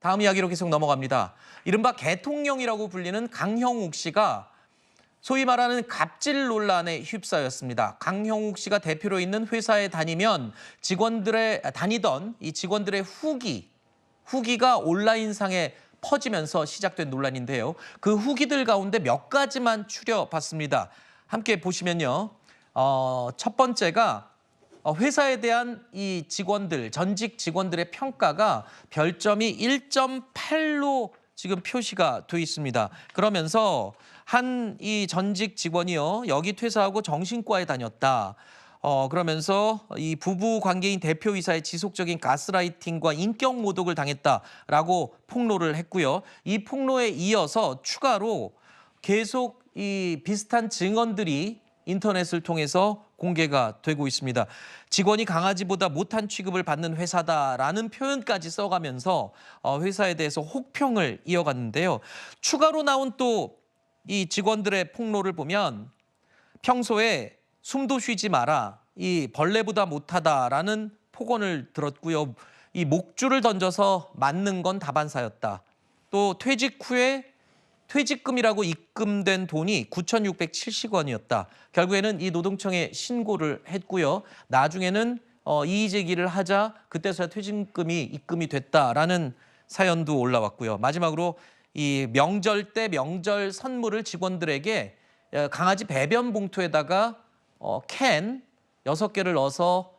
다음 이야기로 계속 넘어갑니다. 이른바 개통령이라고 불리는 강형욱 씨가 소위 말하는 갑질 논란에 휩싸였습니다. 강형욱 씨가 대표로 있는 회사에 다니면 다니던 이 직원들의 후기가 온라인상에 퍼지면서 시작된 논란인데요. 그 후기들 가운데 몇 가지만 추려봤습니다. 함께 보시면요. 첫 번째가 회사에 대한 이 전직 직원들의 평가가 별점이 1.8로 지금 표시가 돼 있습니다. 그러면서 한 이 전직 직원이요. 여기 퇴사하고 정신과에 다녔다. 그러면서 이 부부 관계인 대표이사의 지속적인 가스라이팅과 인격 모독을 당했다라고 폭로를 했고요. 이 폭로에 이어서 추가로 계속 이 비슷한 증언들이 인터넷을 통해서 공개가 되고 있습니다. 직원이 강아지보다 못한 취급을 받는 회사다라는 표현까지 써가면서 회사에 대해서 혹평을 이어갔는데요. 추가로 나온 또 이 직원들의 폭로를 보면 평소에 숨도 쉬지 마라, 이 벌레보다 못하다라는 폭언을 들었고요. 이 목줄을 던져서 맞는 건 다반사였다. 또 퇴직 후에 퇴직금이라고 입금된 돈이 9,670원이었다. 결국에는 이 노동청에 신고를 했고요. 나중에는 이의 제기를 하자 그때서야 퇴직금이 입금이 됐다라는 사연도 올라왔고요. 마지막으로 이 명절 때 명절 선물을 직원들에게 강아지 배변 봉투에다가 캔 6개를 넣어서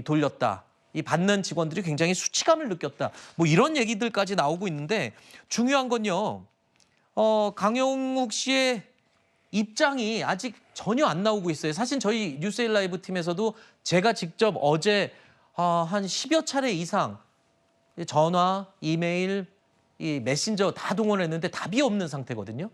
돌렸다. 이 받는 직원들이 굉장히 수치감을 느꼈다. 뭐 이런 얘기들까지 나오고 있는데 중요한 건요. 강형욱 씨의 입장이 아직 전혀 안 나오고 있어요. 사실 저희 뉴스에일 라이브 팀에서도 제가 직접 어제 한 10여 차례 이상 전화, 이메일, 이 메신저 다 동원했는데 답이 없는 상태거든요.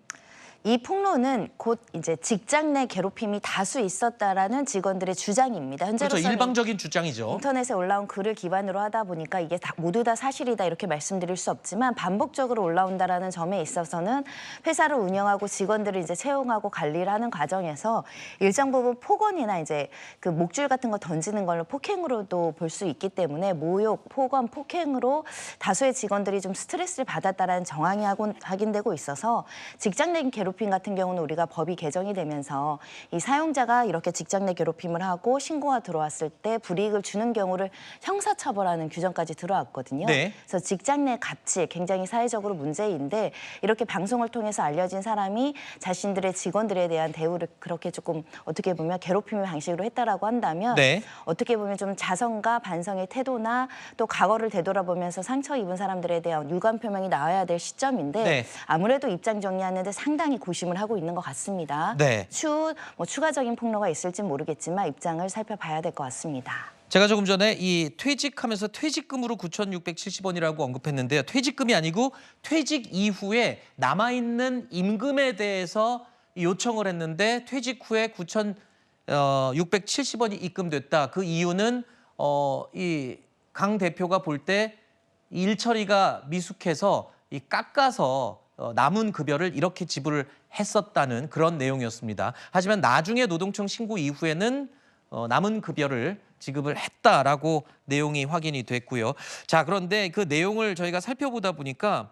이 폭로는 곧 이제 직장 내 괴롭힘이 다수 있었다라는 직원들의 주장입니다. 그렇죠. 일방적인 주장이죠. 인터넷에 올라온 글을 기반으로 하다 보니까 이게 모두 다 사실이다 이렇게 말씀드릴 수 없지만 반복적으로 올라온다라는 점에 있어서는 회사를 운영하고 직원들을 이제 채용하고 관리를 하는 과정에서 일정 부분 폭언이나 이제 그 목줄 같은 거 던지는 걸로 폭행으로도 볼 수 있기 때문에 모욕, 폭언, 폭행으로 다수의 직원들이 좀 스트레스를 받았다라는 정황이 확인되고 있어서 직장 내 괴롭힘 같은 경우는 우리가 법이 개정이 되면서 이 사용자가 이렇게 직장 내 괴롭힘을 하고 신고가 들어왔을 때 불이익을 주는 경우를 형사처벌하는 규정까지 들어왔거든요. 네. 그래서 직장 내 갑질 굉장히 사회적으로 문제인데 이렇게 방송을 통해서 알려진 사람이 자신들의 직원들에 대한 대우를 그렇게 조금 어떻게 보면 괴롭힘의 방식으로 했다라고 한다면 네. 어떻게 보면 좀 자성과 반성의 태도나 또 과거를 되돌아보면서 상처 입은 사람들에 대한 유감 표명이 나와야 될 시점인데 네. 아무래도 입장 정리하는데 상당히 고심을 하고 있는 것 같습니다. 네. 추가적인 폭로가 있을지 모르겠지만 입장을 살펴봐야 될 것 같습니다. 제가 조금 전에 이 퇴직하면서 퇴직금으로 9,670원이라고 언급했는데요. 퇴직금이 아니고 퇴직 이후에 남아있는 임금에 대해서 요청을 했는데 퇴직 후에 9,670원이 입금됐다. 그 이유는 이 강 대표가 볼 때 일 처리가 미숙해서 이 깎아서 남은 급여를 이렇게 지불을 했었다는 그런 내용이었습니다. 하지만 나중에 노동청 신고 이후에는 남은 급여를 지급을 했다라고 내용이 확인이 됐고요. 자, 그런데 그 내용을 저희가 살펴보다 보니까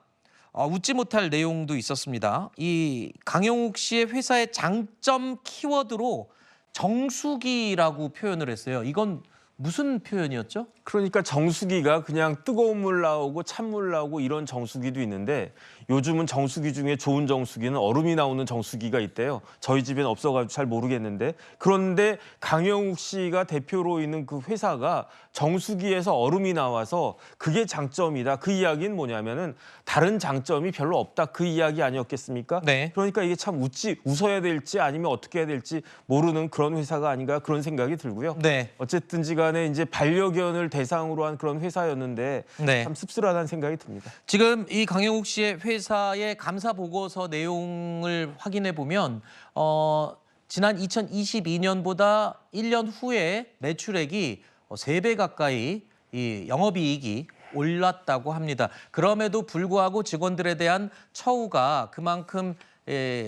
웃지 못할 내용도 있었습니다. 이 강형욱 씨의 회사의 장점 키워드로 정수기라고 표현을 했어요. 이건 무슨 표현이었죠? 그러니까 정수기가 그냥 뜨거운 물 나오고 찬물 나오고 이런 정수기도 있는데 요즘은 정수기 중에 좋은 정수기는 얼음이 나오는 정수기가 있대요. 저희 집엔 없어가지고 잘 모르겠는데 그런데 강형욱 씨가 대표로 있는 그 회사가 정수기에서 얼음이 나와서 그게 장점이다. 그 이야기는 뭐냐면은 다른 장점이 별로 없다. 그 이야기 아니었겠습니까? 네. 그러니까 이게 참 웃어야 될지 아니면 어떻게 해야 될지 모르는 그런 회사가 아닌가 그런 생각이 들고요. 네. 어쨌든지 간에 이제 반려견을 대상으로 한 그런 회사였는데 네. 참 씁쓸하다는 생각이 듭니다. 지금 이 강형욱 씨의 회사의 감사 보고서 내용을 확인해 보면 지난 2022년보다 1년 후에 매출액이 3배 가까이 이 영업이익이 올랐다고 합니다. 그럼에도 불구하고 직원들에 대한 처우가 그만큼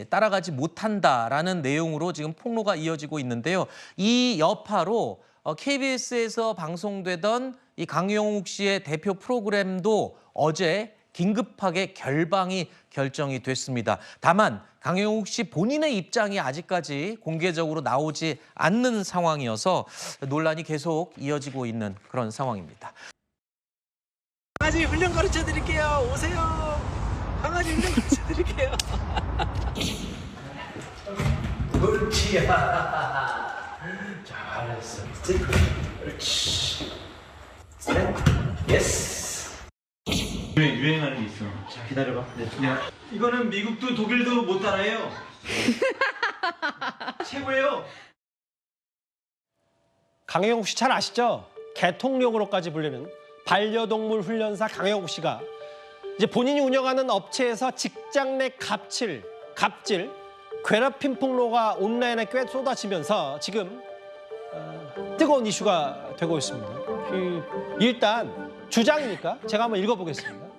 따라가지 못한다라는 내용으로 지금 폭로가 이어지고 있는데요. 이 여파로 KBS에서 방송되던 이 강형욱 씨의 대표 프로그램도 어제 긴급하게 결방이 결정이 됐습니다. 다만 강영욱 씨 본인의 입장이 아직까지 공개적으로 나오지 않는 상황이어서 논란이 계속 이어지고 있는 그런 상황입니다. 강아지 훈련 가르쳐 드릴게요. 오세요. 강아지 훈련 가르쳐 드릴게요. 옳지. 잘했어. 옳지. 셋. 예스. 유행하는 게 있어. 자, 기다려봐. 네. 이거는 미국도 독일도 못 따라해요. 최고예요. 강영욱 씨 잘 아시죠? 개통령으로까지 불리는 반려동물 훈련사 강영욱 씨가 이제 본인이 운영하는 업체에서 직장 내 갑질, 괴롭힘 폭로가 온라인에 꽤 쏟아지면서 지금 뜨거운 이슈가 되고 있습니다. 일단 주장이니까 제가 한번 읽어보겠습니다.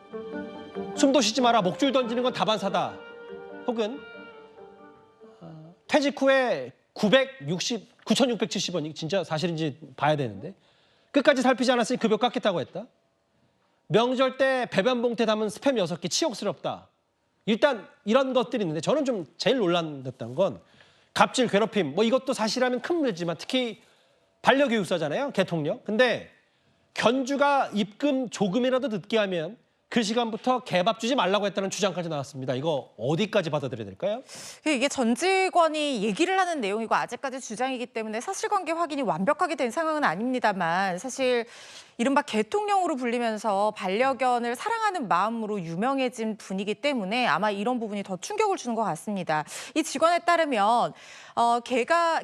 숨도 쉬지 마라, 목줄 던지는 건 다반사다. 혹은 퇴직 후에 9,670원, 이게 진짜 사실인지 봐야 되는데 끝까지 살피지 않았으니 급여 깎겠다고 했다. 명절 때 배변 봉투에 담은 스팸 6개 치욕스럽다. 일단 이런 것들이 있는데 저는 좀 제일 논란됐던 건 갑질, 괴롭힘, 뭐 이것도 사실이라면 큰 문제지만 특히 반려교육사잖아요, 개통령. 근데 견주가 입금 조금이라도 늦게 하면 그 시간부터 개밥 주지 말라고 했다는 주장까지 나왔습니다. 이거 어디까지 받아들여야 될까요? 이게 전 직원이 얘기를 하는 내용이고 아직까지 주장이기 때문에 사실관계 확인이 완벽하게 된 상황은 아닙니다만 사실 이른바 개통령으로 불리면서 반려견을 사랑하는 마음으로 유명해진 분이기 때문에 아마 이런 부분이 더 충격을 주는 것 같습니다. 이 직원에 따르면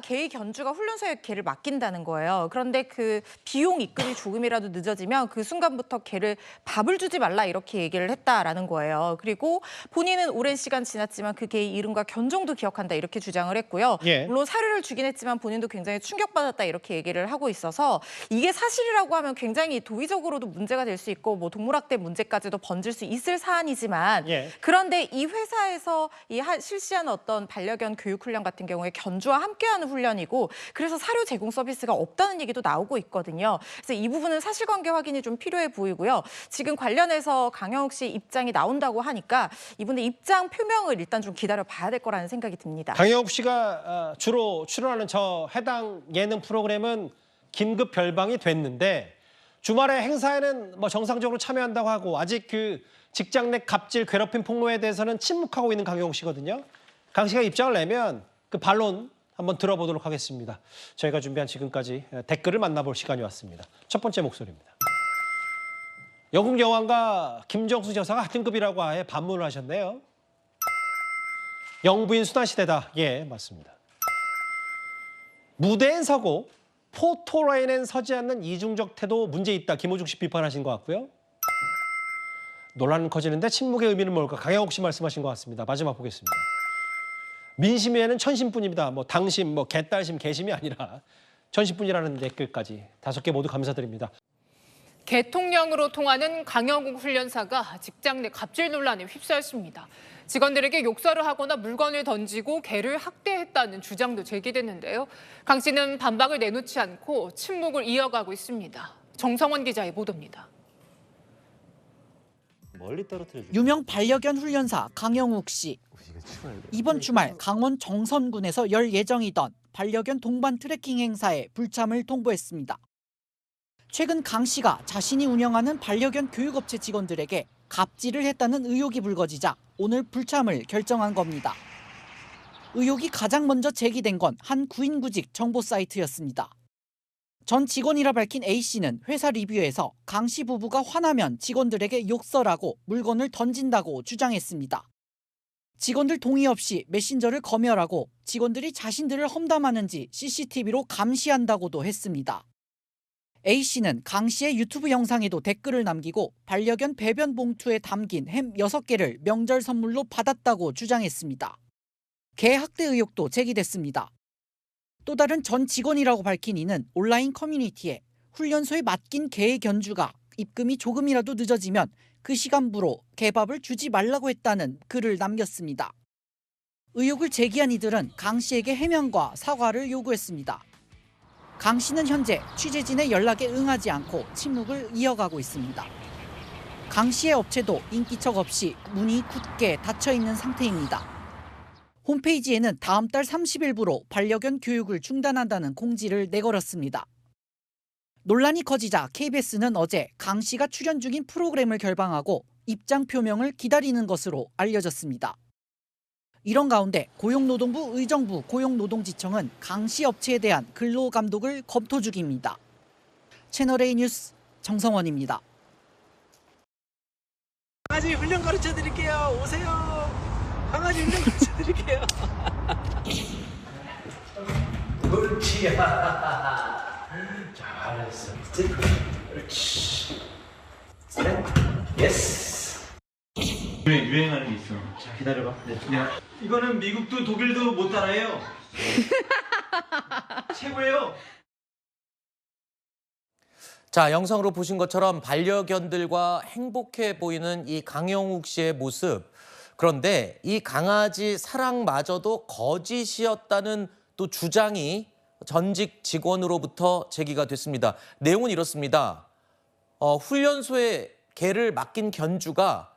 개의 견주가 훈련소에 개를 맡긴다는 거예요. 그런데 그 비용 입금이 조금이라도 늦어지면 그 순간부터 개를 밥을 주지 말라 이렇게 얘기를 했다라는 거예요. 그리고 본인은 오랜 시간 지났지만 그 개의 이름과 견종도 기억한다 이렇게 주장을 했고요. 예. 물론 사료를 주긴 했지만 본인도 굉장히 충격받았다 이렇게 얘기를 하고 있어서 이게 사실이라고 하면 굉장히 도의적으로도 문제가 될 수 있고 뭐 동물학대 문제까지도 번질 수 있을 사안이지만 예. 그런데 이 회사에서 실시하는 어떤 반려견 교육 훈련 같은 경우에 견주와 함께하는 훈련이고 그래서 사료 제공 서비스가 없다는 얘기도 나오고 있거든요. 그래서 이 부분은 사실관계 확인이 좀 필요해 보이고요. 지금 관련해서 강영욱 씨 입장이 나온다고 하니까 이분의 입장 표명을 일단 좀 기다려 봐야 될 거라는 생각이 듭니다. 강영욱 씨가 주로 출연하는 저 해당 예능 프로그램은 긴급 결방이 됐는데 주말에 행사에는 뭐 정상적으로 참여한다고 하고 아직 그 직장 내 갑질, 괴롭힘 폭로에 대해서는 침묵하고 있는 강영욱 씨거든요. 강 씨가 입장을 내면 그 반론 한번 들어보도록 하겠습니다. 저희가 준비한 지금까지 댓글을 만나볼 시간이 왔습니다. 첫 번째 목소리입니다. 영국 여왕과 김정수 여사가 같은 급이라고 아예 반문을 하셨네요. 영부인 순환시대다. 예, 맞습니다. 무대엔 서고 포토라인엔 서지 않는 이중적 태도 문제 있다. 김호중 씨 비판하신 것 같고요. 논란은 커지는데 침묵의 의미는 뭘까? 강영욱 씨 말씀하신 것 같습니다. 마지막 보겠습니다. 민심에는 천심뿐입니다. 뭐 당심, 뭐 개딸심, 개심이 아니라 천심뿐이라는 댓글까지 5개 모두 감사드립니다. 개통령으로 통하는 강영욱 훈련사가 직장 내 갑질 논란에 휩싸였습니다. 직원들에게 욕설을 하거나 물건을 던지고 개를 학대했다는 주장도 제기됐는데요. 강 씨는 반박을 내놓지 않고 침묵을 이어가고 있습니다. 정성원 기자의 보도입니다. 유명 반려견 훈련사 강영욱 씨. 이번 주말 강원 정선군에서 열 예정이던 반려견 동반 트래킹 행사에 불참을 통보했습니다. 최근 강 씨가 자신이 운영하는 반려견 교육업체 직원들에게 갑질을 했다는 의혹이 불거지자 오늘 불참을 결정한 겁니다. 의혹이 가장 먼저 제기된 건 한 구인구직 정보 사이트였습니다. 전 직원이라 밝힌 A씨는 회사 리뷰에서 강 씨 부부가 화나면 직원들에게 욕설하고 물건을 던진다고 주장했습니다. 직원들 동의 없이 메신저를 검열하고 직원들이 자신들을 험담하는지 CCTV로 감시한다고도 했습니다. A씨는 강 씨의 유튜브 영상에도 댓글을 남기고 반려견 배변 봉투에 담긴 햄 6개를 명절 선물로 받았다고 주장했습니다. 개 학대 의혹도 제기됐습니다. 또 다른 전 직원이라고 밝힌 이는 온라인 커뮤니티에 훈련소에 맡긴 개의 견주가 입금이 조금이라도 늦어지면 그 시간부로 개밥을 주지 말라고 했다는 글을 남겼습니다. 의혹을 제기한 이들은 강 씨에게 해명과 사과를 요구했습니다. 강 씨는 현재 취재진의 연락에 응하지 않고 침묵을 이어가고 있습니다. 강 씨의 업체도 인기척 없이 문이 굳게 닫혀 있는 상태입니다. 홈페이지에는 다음 달 30일부로 반려견 교육을 중단한다는 공지를 내걸었습니다. 논란이 커지자 KBS는 어제 강 씨가 출연 중인 프로그램을 결방하고 입장 표명을 기다리는 것으로 알려졌습니다. 이런 가운데 고용노동부 의정부 고용노동지청은 강 씨 업체에 대한 근로감독을 검토 중입니다. 채널A 뉴스 정성원입니다. 강아지 훈련 가르쳐 드릴게요. 오세요. 강아지 훈련 가르쳐 드릴게요. 그렇지. 잘했어. 그렇지. 셋. 예스. 유행하는 게 있어. 자, 기다려봐. 네. 이거는 미국도 독일도 못 따라해요. 최고예요. 자, 영상으로 보신 것처럼 반려견들과 행복해 보이는 이 강영욱 씨의 모습. 그런데 이 강아지 사랑마저도 거짓이었다는 또 주장이 전직 직원으로부터 제기가 됐습니다. 내용은 이렇습니다. 훈련소에 개를 맡긴 견주가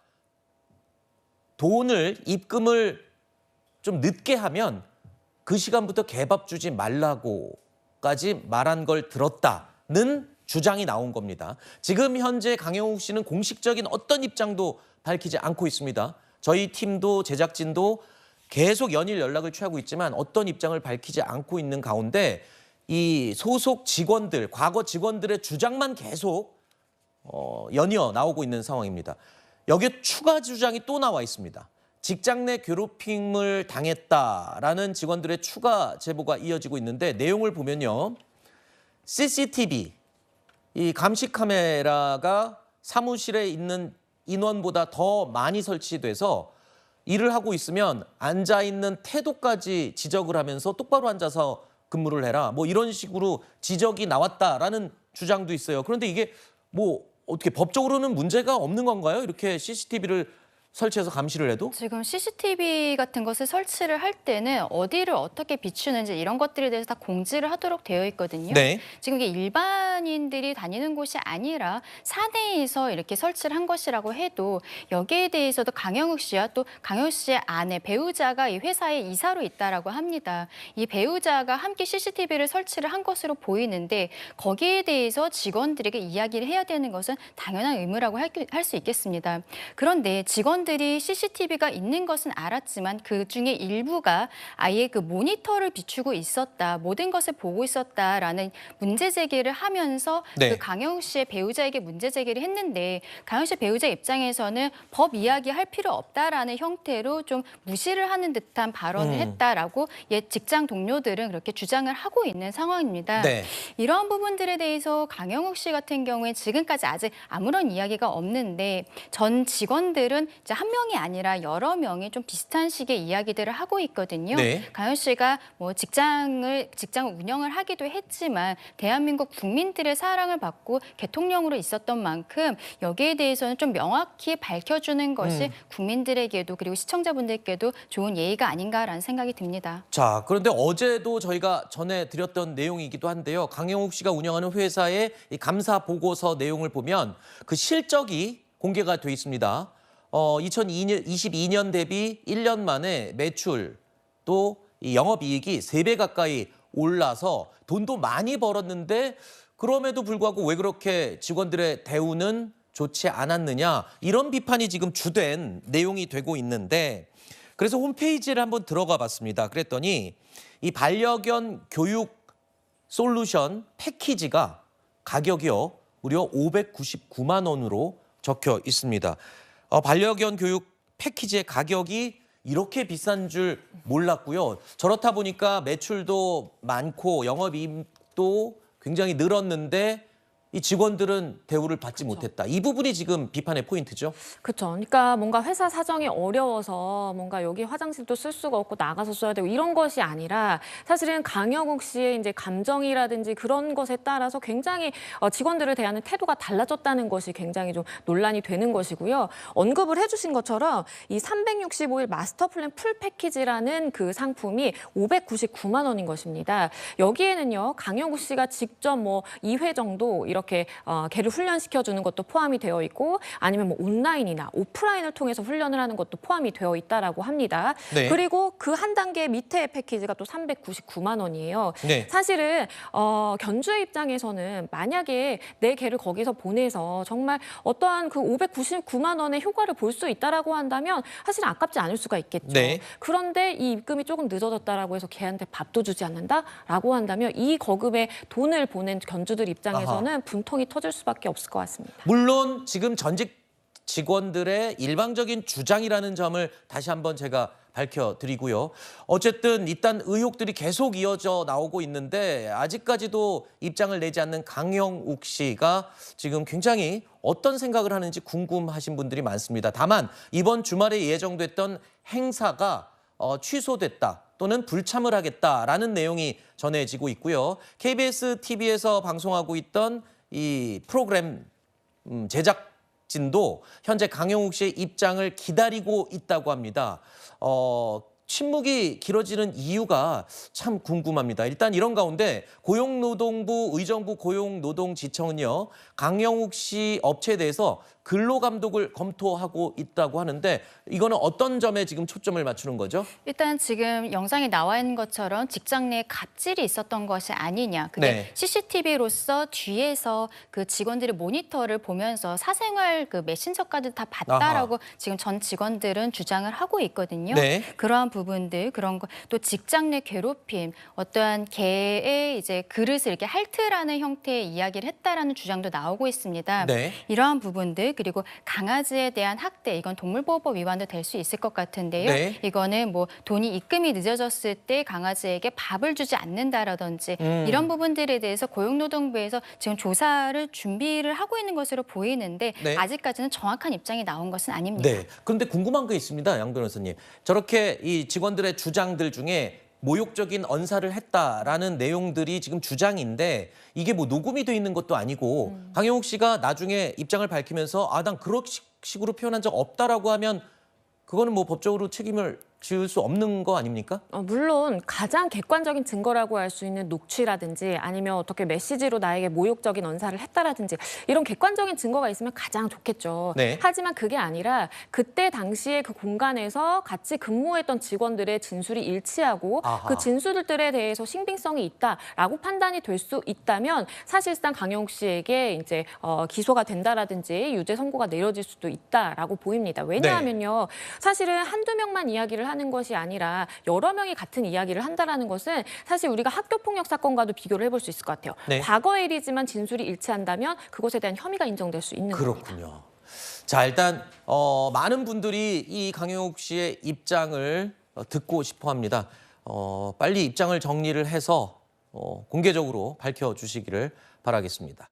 입금을 좀 늦게 하면 그 시간부터 개밥 주지 말라고까지 말한 걸 들었다는 주장이 나온 겁니다. 지금 현재 강영욱 씨는 공식적인 어떤 입장도 밝히지 않고 있습니다. 저희 팀도 제작진도 계속 연일 연락을 취하고 있지만 어떤 입장을 밝히지 않고 있는 가운데 이 소속 직원들, 과거 직원들의 주장만 계속 연이어 나오고 있는 상황입니다. 여기에 추가 주장이 또 나와 있습니다. 직장 내 괴롭힘을 당했다라는 직원들의 추가 제보가 이어지고 있는데 내용을 보면요. CCTV, 이 감시 카메라가 사무실에 있는 인원보다 더 많이 설치돼서 일을 하고 있으면 앉아있는 태도까지 지적을 하면서 똑바로 앉아서 근무를 해라. 뭐 이런 식으로 지적이 나왔다라는 주장도 있어요. 그런데 이게 뭐 어떻게 법적으로는 문제가 없는 건가요? 이렇게 CCTV를 설치해서 감시를 해도? 지금 CCTV 같은 것을 설치를 할 때는 어디를 어떻게 비추는지 이런 것들에 대해서 다 공지를 하도록 되어 있거든요. 네. 지금 이게 일반인들이 다니는 곳이 아니라 사내에서 이렇게 설치를 한 것이라고 해도 여기에 대해서도 강영욱 씨와 또 강영욱 씨의 아내, 배우자가 이 회사에 이사로 있다라고 합니다. 이 배우자가 함께 CCTV를 설치를 한 것으로 보이는데 거기에 대해서 직원들에게 이야기를 해야 되는 것은 당연한 의무라고 할 수 있겠습니다. 그런데 직원들이 CCTV가 있는 것은 알았지만 그중에 일부가 아예 그 모니터를 비추고 있었다, 모든 것을 보고 있었다라는 문제 제기를 하면서 네. 그 강영욱 씨의 배우자에게 문제 제기를 했는데 강영욱 씨 배우자 입장에서는 법 이야기할 필요 없다라는 형태로 좀 무시를 하는 듯한 발언을 했다라고 옛 직장 동료들은 그렇게 주장을 하고 있는 상황입니다. 네. 이러한 부분들에 대해서 강영욱 씨 같은 경우에 지금까지 아직 아무런 이야기가 없는데 전 직원들은 이제 한 명이 아니라 여러 명이 좀 비슷한 식의 이야기들을 하고 있거든요. 네. 강영욱 씨가 뭐 직장을 운영을 하기도 했지만 대한민국 국민들의 사랑을 받고 대통령으로 있었던 만큼 여기에 대해서는 좀 명확히 밝혀주는 것이 국민들에게도 그리고 시청자분들께도 좋은 예의가 아닌가라는 생각이 듭니다. 자, 그런데 어제도 저희가 전해드렸던 내용이기도 한데요. 강영욱 씨가 운영하는 회사의 이 감사 보고서 내용을 보면 그 실적이 공개가 돼 있습니다. 2022년 대비 1년 만에 매출 또 이 영업이익이 3배 가까이 올라서 돈도 많이 벌었는데 그럼에도 불구하고 왜 그렇게 직원들의 대우는 좋지 않았느냐 이런 비판이 지금 주된 내용이 되고 있는데 그래서 홈페이지를 한번 들어가 봤습니다. 그랬더니 이 반려견 교육 솔루션 패키지가 가격이요 무려 599만 원으로 적혀 있습니다. 반려견 교육 패키지의 가격이 이렇게 비싼 줄 몰랐고요. 저렇다 보니까 매출도 많고 영업이익도 굉장히 늘었는데 이 직원들은 대우를 받지 못했다. 이 부분이 지금 비판의 포인트죠. 그렇죠. 그러니까 뭔가 회사 사정이 어려워서 뭔가 여기 화장실도 쓸 수가 없고 나가서 써야 되고 이런 것이 아니라 사실은 강영욱 씨의 이제 감정이라든지 그런 것에 따라서 굉장히 직원들을 대하는 태도가 달라졌다는 것이 굉장히 좀 논란이 되는 것이고요. 언급을 해주신 것처럼 이 365일 마스터 플랜 풀 패키지라는 그 상품이 599만 원인 것입니다. 여기에는요 강영욱 씨가 직접 뭐 2회 정도 이렇게 이렇게 걔를 훈련시켜주는 것도 포함이 되어 있고 아니면 뭐 온라인이나 오프라인을 통해서 훈련을 하는 것도 포함이 되어 있다라고 합니다. 네. 그리고 그 한 단계 밑에 패키지가 또 399만 원이에요. 네. 사실은 견주의 입장에서는 만약에 내 개를 거기서 보내서 정말 어떠한 그 599만 원의 효과를 볼 수 있다라고 한다면 사실 아깝지 않을 수가 있겠죠. 네. 그런데 이 입금이 조금 늦어졌다라고 해서 걔한테 밥도 주지 않는다라고 한다면 이 거금의 돈을 보낸 견주들 입장에서는 분통이 터질 수밖에 없을 것 같습니다. 물론 지금 전직 직원들의 일방적인 주장이라는 점을 다시 한번 제가 밝혀드리고요. 어쨌든 일단 의혹들이 계속 이어져 나오고 있는데 아직까지도 입장을 내지 않는 강형욱 씨가 지금 굉장히 어떤 생각을 하는지 궁금하신 분들이 많습니다. 다만 이번 주말에 예정됐던 행사가 취소됐다 또는 불참을 하겠다라는 내용이 전해지고 있고요. KBS TV에서 방송하고 있던 이 프로그램 제작진도 현재 강형욱 씨의 입장을 기다리고 있다고 합니다. 침묵이 길어지는 이유가 참 궁금합니다. 일단 이런 가운데 고용노동부 의정부 고용노동지청은요. 강형욱 씨 업체에 대해서 근로감독을 검토하고 있다고 하는데 이거는 어떤 점에 지금 초점을 맞추는 거죠? 일단 지금 영상에 나와 있는 것처럼 직장 내에 갑질이 있었던 것이 아니냐. 그게 네. CCTV로서 뒤에서 그 직원들의 모니터를 보면서 사생활 그 메신저까지 다 봤다라고 지금 전 직원들은 주장을 하고 있거든요. 네. 그러한 부분들, 그런 거, 또 직장 내 괴롭힘, 어떠한 개의 이제 그릇을 이렇게 핥으라는 형태의 이야기를 했다라는 주장도 나오고 있습니다. 네. 이러한 부분들, 그리고 강아지에 대한 학대, 이건 동물보호법 위반도 될 수 있을 것 같은데요. 네. 이거는 뭐 돈이 입금이 늦어졌을 때 강아지에게 밥을 주지 않는다라든지 이런 부분들에 대해서 고용노동부에서 지금 조사를 준비를 하고 있는 것으로 보이는데 네. 아직까지는 정확한 입장이 나온 것은 아닙니다. 네. 그런데 궁금한 게 있습니다, 양 변호사님. 저렇게 이 직원들의 주장들 중에 모욕적인 언사를 했다라는 내용들이 지금 주장인데 이게 뭐 녹음이 돼 있는 것도 아니고 강형욱 씨가 나중에 입장을 밝히면서 난 그런 식으로 표현한 적 없다라고 하면 그거는 뭐 법적으로 책임을 지을 수 없는 거 아닙니까? 물론 가장 객관적인 증거라고 할 수 있는 녹취라든지 아니면 어떻게 메시지로 나에게 모욕적인 언사를 했다라든지 이런 객관적인 증거가 있으면 가장 좋겠죠. 네. 하지만 그게 아니라 그때 당시에 그 공간에서 같이 근무했던 직원들의 진술이 일치하고 아하. 그 진술들에 대해서 신빙성이 있다라고 판단이 될 수 있다면 사실상 강형욱 씨에게 이제 기소가 된다라든지 유죄 선고가 내려질 수도 있다라고 보입니다. 왜냐하면요. 사실은 한두 명만 이야기를 하는 것이 아니라 여러 명이 같은 이야기를 한다라는 것은 사실 우리가 학교폭력 사건과도 비교를 해볼 수 있을 것 같아요. 네. 과거의 일이지만 진술이 일치한다면 그것에 대한 혐의가 인정될 수 있는 겁니다. 그렇군요. 자, 일단 많은 분들이 이 강형욱 씨의 입장을 듣고 싶어 합니다. 빨리 입장을 정리를 해서 공개적으로 밝혀주시기를 바라겠습니다.